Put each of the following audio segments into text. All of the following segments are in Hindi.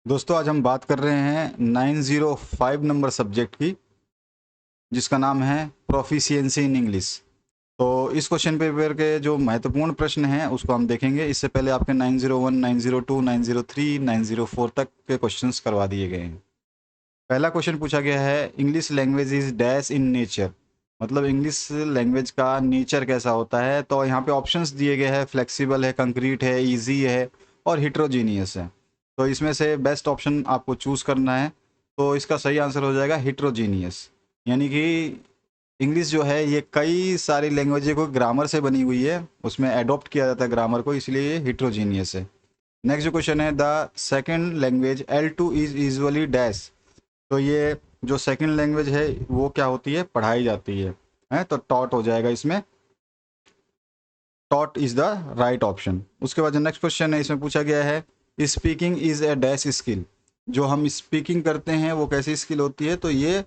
दोस्तों आज हम बात कर रहे हैं 905 नंबर सब्जेक्ट की, जिसका नाम है प्रोफिशिएंसी इन इंग्लिश। तो इस क्वेश्चन पेपर के जो महत्वपूर्ण प्रश्न हैं उसको हम देखेंगे। इससे पहले आपके 901, 902, 903, 904 तक के क्वेश्चंस करवा दिए गए हैं। पहला क्वेश्चन पूछा गया है, English language is dash in nature. मतलब इंग्लिश लैंग्वेज का नेचर कैसा होता है। तो यहाँ पे ऑप्शंस दिए गए हैं, फ्लेक्सिबल है, कंक्रीट है, ईजी है और हिट्रोजीनियस है। तो इसमें से बेस्ट ऑप्शन आपको चूज़ करना है। तो इसका सही आंसर हो जाएगा हिट्रोजीनियस। यानी कि इंग्लिश जो है ये कई सारी लैंग्वेज को ग्रामर से बनी हुई है, उसमें एडॉप्ट किया जाता है ग्रामर को, इसलिए ये हिट्रोजीनियस है। नेक्स्ट जो क्वेश्चन है, the second language L2 is usually dash. तो ये जो सेकंड लैंग्वेज है वो क्या होती है, पढ़ाई जाती है तो टॉट हो जाएगा इसमें। Taught is the right option. उसके बाद जो नेक्स्ट क्वेश्चन है, इसमें पूछा गया है, speaking is a dash skill. जो हम स्पीकिंग करते हैं वो कैसी स्किल होती है, तो ये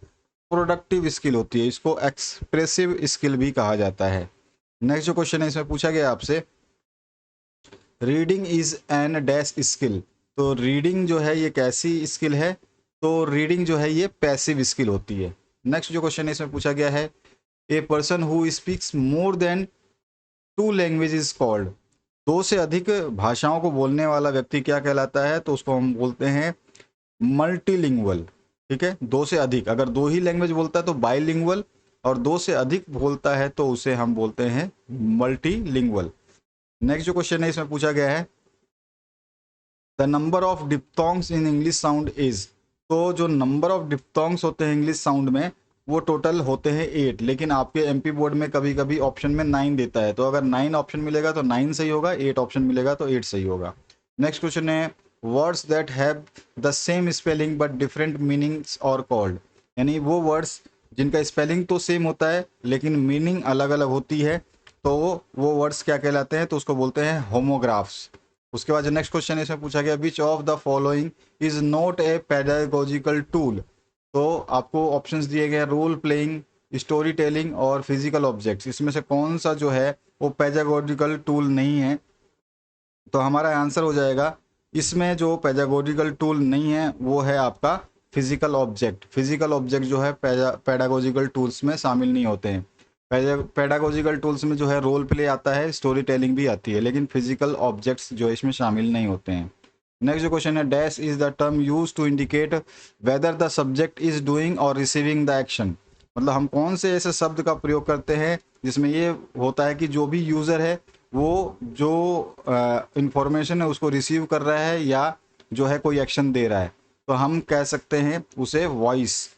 प्रोडक्टिव स्किल होती है, इसको एक्सप्रेसिव स्किल भी कहा जाता है। नेक्स्ट जो क्वेश्चन है, इसमें पूछा गया आपसे, reading is an dash skill. तो रीडिंग जो है ये कैसी स्किल है, तो रीडिंग जो है ये पैसिव स्किल होती है। नेक्स्ट जो क्वेश्चन है, इसमें पूछा गया है, a person who speaks more than two language is called. दो से अधिक भाषाओं को बोलने वाला व्यक्ति क्या कहलाता है, तो उसको हम बोलते हैं मल्टीलिंगुअल। ठीक है, दो से अधिक, अगर दो ही लैंग्वेज बोलता है तो बाइलिंगुअल, और दो से अधिक बोलता है तो उसे हम बोलते हैं मल्टीलिंगुअल। नेक्स्ट जो क्वेश्चन है, इसमें पूछा गया है, the number of diphthongs in English sound is. तो जो नंबर ऑफ डिप्थोंग्स होते हैं इंग्लिश साउंड में वो टोटल होते हैं 8, लेकिन आपके एमपी बोर्ड में कभी कभी ऑप्शन में 9 देता है। तो अगर 9 ऑप्शन मिलेगा तो 9 सही होगा, 8 ऑप्शन मिलेगा तो 8 सही होगा। नेक्स्ट क्वेश्चन है, words that have the same spelling but different meanings और कॉल्ड। यानी वो वर्ड्स जिनका स्पेलिंग तो सेम होता है लेकिन मीनिंग अलग अलग होती है, तो वो वर्ड्स क्या कहलाते हैं, तो उसको बोलते हैं होमोग्राफ्स। उसके बाद जो नेक्स्ट क्वेश्चन है, इसमें पूछा गया, which of the following is not a pedagogical tool. तो आपको ऑप्शंस दिए गए, रोल प्लेइंग, स्टोरी टेलिंग और फिजिकल ऑब्जेक्ट्स। इसमें से कौन सा जो है वो पेडागोजिकल टूल नहीं है, तो हमारा आंसर हो जाएगा, इसमें जो पेडागोजिकल टूल नहीं है वो है आपका फिजिकल ऑब्जेक्ट। फिजिकल ऑब्जेक्ट जो है पेडागोजिकल टूल्स में शामिल नहीं होते हैं। पेडागोजिकल टूल्स में जो है रोल प्ले आता है, स्टोरी टेलिंग भी आती है, लेकिन फिजिकल ऑब्जेक्ट्स जो इसमें शामिल नहीं होते हैं। नेक्स्ट जो क्वेश्चन है, dash is the term use to indicate whether the subject is doing और रिसीविंग द एक्शन। मतलब हम कौन से ऐसे शब्द का प्रयोग करते हैं जिसमें ये होता है कि जो भी यूज़र है वो जो इंफॉर्मेशन है उसको रिसीव कर रहा है या जो है कोई एक्शन दे रहा है, तो हम कह सकते हैं उसे voice.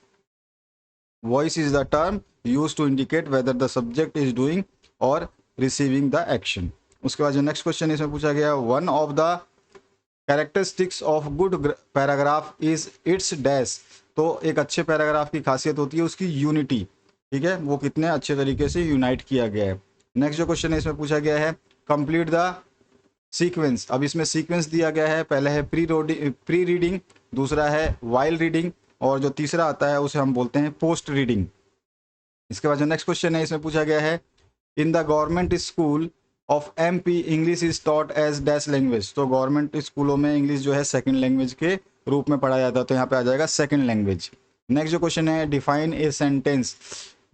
Voice is the term use to indicate whether the subject is doing और रिसीविंग द एक्शन। उसके बाद जो नेक्स्ट क्वेश्चन इसमें पूछा गया, one of the characteristics of good paragraph is its dash. तो एक अच्छे पैराग्राफ की खासियत होती है उसकी यूनिटी। ठीक है, वो कितने अच्छे तरीके से यूनाइट किया गया है। नेक्स्ट जो क्वेश्चन है, इसमें पूछा गया है, कंप्लीट द सीक्वेंस। अब इसमें सीक्वेंस दिया गया है, पहले है प्री रीडिंग, दूसरा है वाइल रीडिंग, और जो तीसरा आता है उसे हम बोलते हैं पोस्ट रीडिंग। इसके बाद जो नेक्स्ट क्वेश्चन है, इसमें पूछा गया है, in the government school of MP English is taught as dash language. तो गवर्नमेंट स्कूलों में इंग्लिश जो है सेकंड लैंग्वेज के रूप में पढ़ाया जाता है, तो यहाँ पे आ जाएगा सेकंड लैंग्वेज। नेक्स्ट जो क्वेश्चन है, define a sentence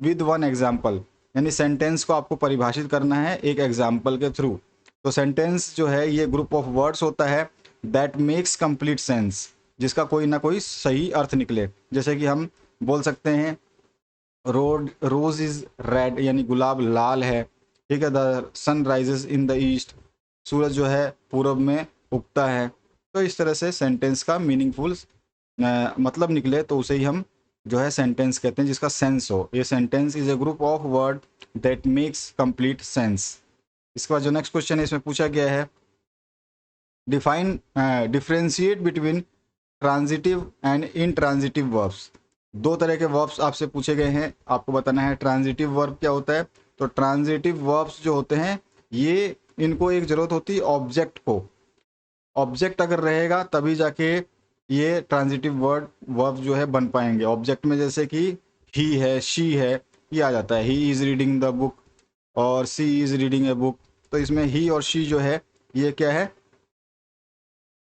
with one example. यानी सेंटेंस को आपको परिभाषित करना है एक एग्जाम्पल के थ्रू। तो सेंटेंस जो है ये ग्रुप ऑफ वर्ड्स होता है दैट मेक्स कंप्लीट सेंस, जिसका कोई ना कोई सही अर्थ निकले। जैसे कि हम बोल सकते हैं, रोज इज रेड, यानी गुलाब लाल है। ठीक है, the sun rises in the east, सूरज जो है पूरब में उगता है। तो इस तरह से सेंटेंस का मीनिंगफुल मतलब निकले तो उसे ही हम जो है सेंटेंस कहते हैं जिसका सेंस हो। ये sentence is a group of word that makes complete sense. इसके बाद जो नेक्स्ट क्वेश्चन है, इसमें पूछा गया है, define differentiate between transitive and intransitive verbs. दो तरह के वर्ब्स आपसे पूछे गए हैं, आपको बताना है ट्रांजिटिव वर्ब क्या होता है। तो ट्रांजिटिव वर्ब्स जो होते हैं ये, इनको एक ज़रूरत होती है ऑब्जेक्ट को। ऑब्जेक्ट अगर रहेगा तभी जाके ये ट्रांजिटिव वर्ब जो है बन पाएंगे। ऑब्जेक्ट में जैसे कि ही है, शी है, ये आ जाता है, he is reading the book और सी इज़ रीडिंग ए बुक। तो इसमें ही और शी जो है ये क्या है,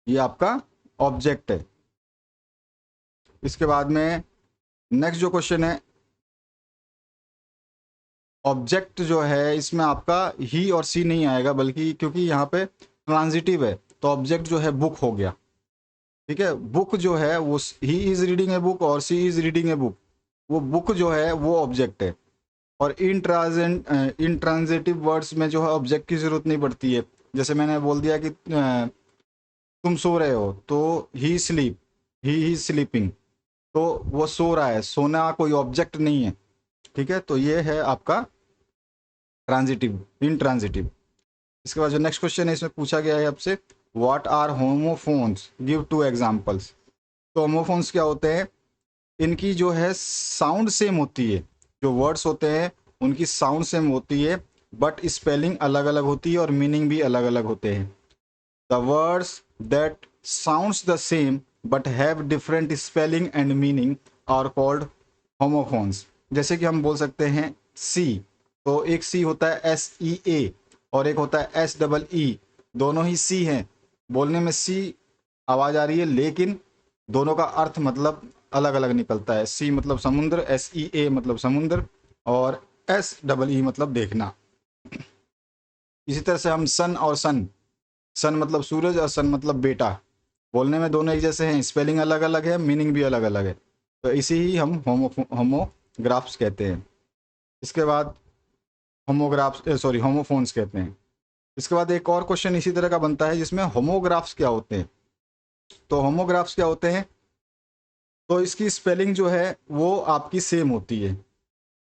ये आपका ऑब्जेक्ट है। इसके बाद में नेक्स्ट जो क्वेश्चन है, ऑब्जेक्ट जो है इसमें आपका ही और सी नहीं आएगा, बल्कि क्योंकि यहाँ पे ट्रांजिटिव है तो ऑब्जेक्ट जो है बुक हो गया। ठीक है, बुक जो है वो he is reading a book और सी इज रीडिंग ए बुक, वो बुक जो है वो ऑब्जेक्ट है। और इन ट्रांजिटिव वर्ड्स में जो है ऑब्जेक्ट की जरूरत नहीं पड़ती है। जैसे मैंने बोल दिया कि तुम सो रहे हो तो ही इज स्लीपिंग, तो वो सो रहा है, सोना कोई ऑब्जेक्ट नहीं है। ठीक है, तो ये है आपका ट्रांजिटिव, इन ट्रांजिटिव। इसके बाद जो नेक्स्ट क्वेश्चन है इसमें पूछा गया है आपसे, what are homophones, give two examples. तो होमोफोन्स क्या होते हैं, इनकी जो है साउंड सेम होती है, जो वर्ड्स होते हैं उनकी साउंड सेम होती है, बट स्पेलिंग अलग अलग होती है और मीनिंग भी अलग अलग होते हैं। The words that sounds the same but have different spelling and meaning are called homophones. जैसे कि हम बोल सकते हैं सी, तो एक सी होता है SEA और एक होता है SEE, दोनों ही सी हैं, बोलने में सी आवाज़ आ रही है, लेकिन दोनों का अर्थ मतलब अलग अलग निकलता है। सी मतलब समुद्र, SEA मतलब समुद्र, और SEE मतलब देखना। इसी तरह से हम सन और सन, सन मतलब सूरज और सन मतलब बेटा, बोलने में दोनों एक जैसे हैं, स्पेलिंग अलग अलग है, मीनिंग भी अलग अलग है, तो इसी ही हम होमोग्राफ्स कहते हैं। इसके बाद होमोफोन्स कहते हैं। इसके बाद एक और क्वेश्चन इसी तरह का बनता है जिसमें होमोग्राफ्स क्या होते हैं। तो होमोग्राफ्स क्या होते हैं, तो इसकी स्पेलिंग जो है वो आपकी सेम होती है,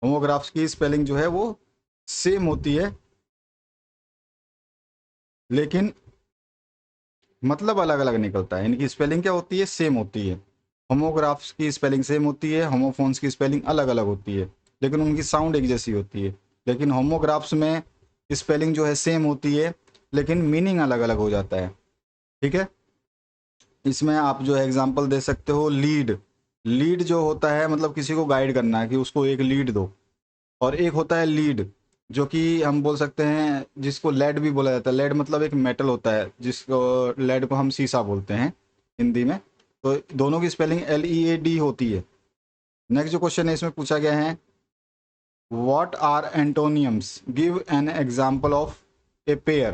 होमोग्राफ्स की स्पेलिंग जो है वो सेम होती है, लेकिन मतलब अलग अलग निकलता है। इनकी स्पेलिंग क्या होती है, सेम होती है। होमोग्राफ्स की स्पेलिंग सेम होती है, होमोफोन्स की स्पेलिंग अलग अलग होती है, लेकिन उनकी साउंड एक जैसी होती है। लेकिन होमोग्राफ्स में स्पेलिंग जो है सेम होती है, लेकिन मीनिंग अलग अलग हो जाता है। ठीक है, इसमें आप जो है एग्जांपल दे सकते हो, लीड, लीड जो होता है मतलब किसी को गाइड करना है कि उसको एक लीड दो। और एक होता है लीड, जो कि हम बोल सकते हैं जिसको लेड भी बोला जाता है। लेड मतलब एक मेटल होता है, जिसको लेड को हम शीशा बोलते हैं हिंदी में। तो दोनों की स्पेलिंग LEAD होती है। नेक्स्ट जो क्वेश्चन है इसमें पूछा गया है, what are antonyms, give an example of a pair.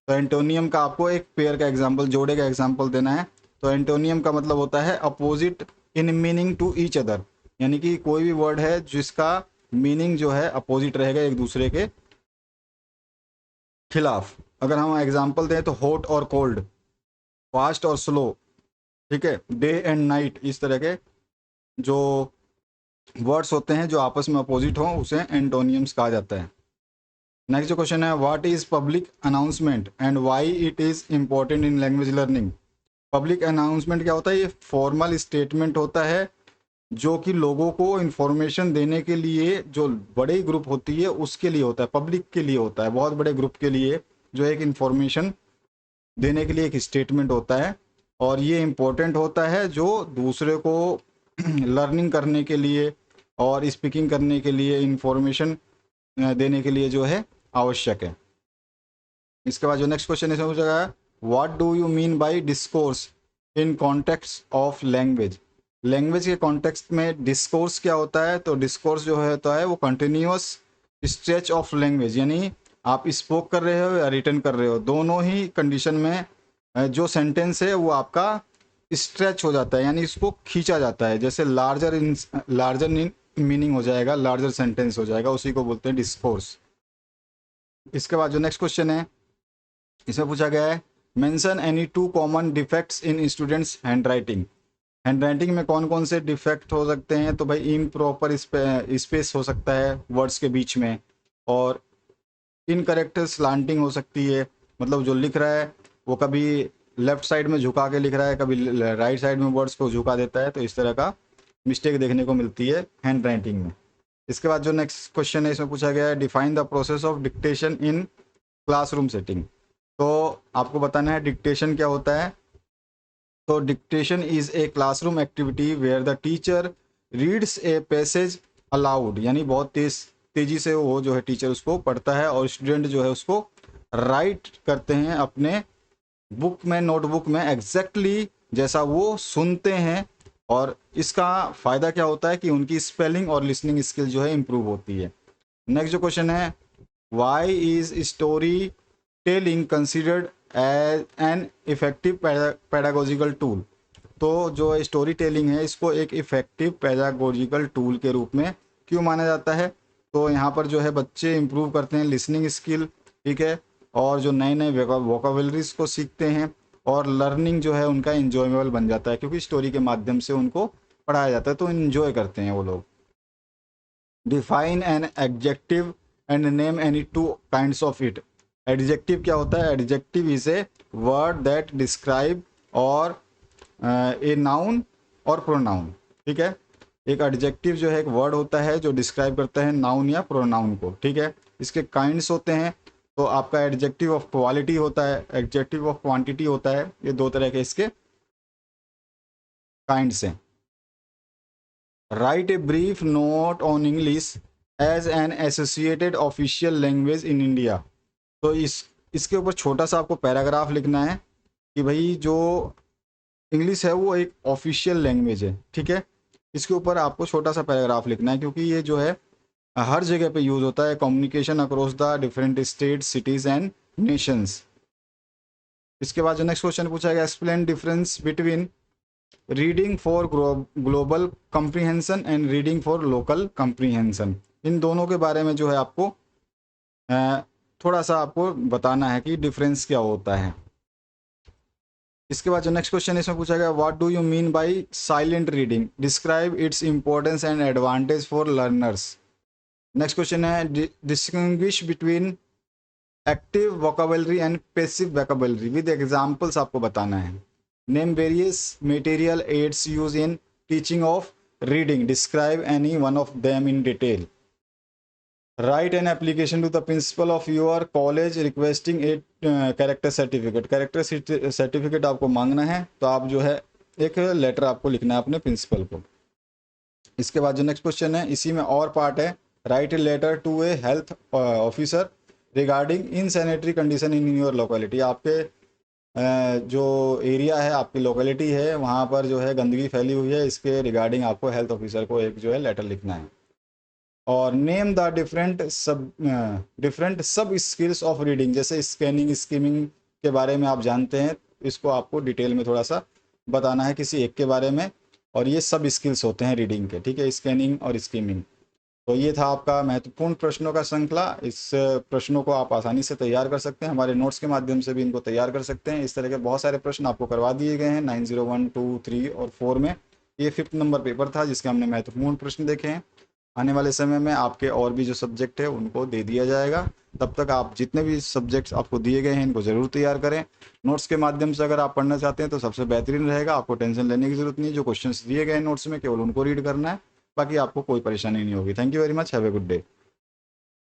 तो एंटोनियम का आपको एक पेयर का एग्जांपल, जोड़े का एग्जांपल देना है। तो एंटोनियम का मतलब होता है opposite in meaning to each other, यानी कि कोई भी वर्ड है जिसका मीनिंग जो है अपोजिट रहेगा एक दूसरे के खिलाफ। अगर हम एग्जांपल दें तो हॉट और कोल्ड, फास्ट और स्लो, ठीक है, डे एंड नाइट, इस तरह के जो वर्ड्स होते हैं जो आपस में अपोजिट हों उसे एंटोनियम्स कहा जाता है। नेक्स्ट जो क्वेश्चन है, what is public announcement and why it is important in language learning. Public announcement क्या होता है, ये फॉर्मल स्टेटमेंट होता है जो कि लोगों को इन्फॉर्मेशन देने के लिए, जो बड़ी ग्रुप होती है उसके लिए होता है, पब्लिक के लिए होता है, बहुत बड़े ग्रुप के लिए जो एक इन्फॉर्मेशन देने के लिए एक स्टेटमेंट होता है। और ये इम्पोर्टेंट होता है जो दूसरे को लर्निंग करने के लिए और स्पीकिंग करने के लिए, इंफॉर्मेशन देने के लिए जो है आवश्यक है। इसके बाद जो नेक्स्ट क्वेश्चन इसमें पूछा गया है, what do you mean bye discourse in context of language. Language के कॉन्टेक्स्ट में डिस्कोर्स क्या होता है, तो डिस्कोर्स जो होता है वो कंटिन्यूअस स्ट्रेच ऑफ लैंग्वेज, यानी आप स्पोक कर रहे हो या रिटर्न कर रहे हो, दोनों ही कंडीशन में जो सेंटेंस है वो आपका स्ट्रेच हो जाता है, यानी इसको खींचा जाता है। जैसे लार्जर मीनिंग हो जाएगा, लार्जर सेंटेंस हो जाएगा, उसी को बोलते हैं डिस्कोर्स। इसके बाद जो नेक्स्ट क्वेश्चन है इसमें पूछा गया है, mention any 2 common defects in students handwriting. Handwriting में कौन कौन से डिफेक्ट हो सकते हैं, तो भाई इम्प्रॉपर स्पेस हो सकता है वर्ड्स के बीच में, और इनकरेक्ट स्लांटिंग हो सकती है, मतलब जो लिख रहा है वो कभी लेफ्ट साइड में झुका के लिख रहा है, कभी राइट साइड में वर्ड्स को झुका देता है, तो इस तरह का मिस्टेक देखने को मिलती है हैंड राइटिंग में। इसके बाद जो नेक्स्ट क्वेश्चन है इसमें पूछा गया है, define the process of dictation in classroom setting. तो आपको बताना है डिक्टेशन क्या होता है। तो dictation is a classroom activity where the teacher reads a passage aloud, यानी बहुत तेजी से वो जो है टीचर उसको पढ़ता है और स्टूडेंट जो है उसको राइट करते हैं अपने बुक में, नोटबुक में, एग्जैक्टली जैसा वो सुनते हैं और इसका फ़ायदा क्या होता है कि उनकी स्पेलिंग और लिसनिंग स्किल जो है इम्प्रूव होती है। नेक्स्ट जो क्वेश्चन है, why is story telling considered as an effective pedagogical tool. तो जो स्टोरी टेलिंग है इसको एक इफेक्टिव पैडागोजिकल टूल के रूप में क्यों माना जाता है? तो यहाँ पर जो है बच्चे इम्प्रूव करते हैं लिसनिंग स्किल, ठीक है, और जो नए नए वोकाबलरीज को सीखते हैं, और लर्निंग जो है उनका इंजॉयबल बन जाता है क्योंकि स्टोरी के माध्यम से उनको पढ़ाया जाता है तो इन्जॉय करते हैं वो लोग। Define an adjective and name any two kinds of it. Adjective क्या होता है? Adjective is a word that describe और ए नाउन और प्रोनाउन, ठीक है। एक एडजेक्टिव जो है एक वर्ड होता है जो डिस्क्राइब करता है नाउन या प्रोनाउन को, ठीक है। इसके काइंड्स होते हैं, तो आपका एडजेक्टिव ऑफ क्वालिटी होता है, एडजेक्टिव ऑफ क्वांटिटी होता है, ये दो तरह के इसके काइंड्स हैं। Write a brief note on English as an associated official language in India. तो इसके ऊपर छोटा सा आपको पैराग्राफ लिखना है कि भाई जो इंग्लिश है वो एक ऑफिशियल लैंग्वेज है, ठीक है। इसके ऊपर आपको छोटा सा पैराग्राफ लिखना है क्योंकि ये जो है हर जगह पे यूज़ होता है, communication across the different state cities and nations. इसके बाद जो नेक्स्ट क्वेश्चन पूछा गया, explain difference between reading for global comprehension and reading for local comprehension. इन दोनों के बारे में जो है आपको थोड़ा सा आपको बताना है कि डिफरेंस क्या होता है। इसके बाद जो नेक्स्ट क्वेश्चन इसमें पूछा गया, what do you mean by silent reading, describe its importance and advantage for learners. Next question है, distinguish between active vocabulary and passive vocabulary with examples आपको बताना है। Name various material aids use in teaching of reading, describe any one of them in detail. Write an application to the principal of your college requesting a character certificate. Character certificate आपको मांगना है तो आप जो है एक लेटर आपको लिखना है अपने प्रिंसिपल को। इसके बाद जो नेक्स्ट क्वेश्चन है इसी में और पार्ट है, write a letter to a health officer regarding insanitary condition in your locality. आपके जो एरिया है, आपकी लोकेलिटी है, वहाँ पर जो है गंदगी फैली हुई है, इसके रिगार्डिंग आपको हेल्थ ऑफिसर को एक जो है लेटर लिखना है। और नेम द डिफरेंट सब स्किल्स ऑफ रीडिंग, जैसे स्कैनिंग स्कीमिंग के बारे में आप जानते हैं, इसको आपको डिटेल में थोड़ा सा बताना है किसी एक के बारे में, और ये सब स्किल्स होते हैं रीडिंग के, ठीक है, स्कैनिंग और स्कीमिंग। तो ये था आपका महत्वपूर्ण प्रश्नों का श्रृंखला। इस प्रश्नों को आप आसानी से तैयार कर सकते हैं, हमारे नोट्स के माध्यम से भी इनको तैयार कर सकते हैं। इस तरह के बहुत सारे प्रश्न आपको करवा दिए गए हैं 901, 2, 3 और 4 में। ये 5th नंबर पेपर था जिसके हमने महत्वपूर्ण प्रश्न देखे हैं। आने वाले समय में आपके और भी जो सब्जेक्ट है उनको दे दिया जाएगा। तब तक आप जितने भी सब्जेक्ट्स आपको दिए गए हैं इनको ज़रूर तैयार करें। नोट्स के माध्यम से अगर आप पढ़ना चाहते हैं तो सबसे बेहतरीन रहेगा, आपको टेंशन लेने की ज़रूरत नहीं। जो क्वेश्चंस दिए गए हैं नोट्स में केवल उनको रीड करना है, बाकी आपको कोई परेशानी नहीं होगी। Thank you very much, have a good day.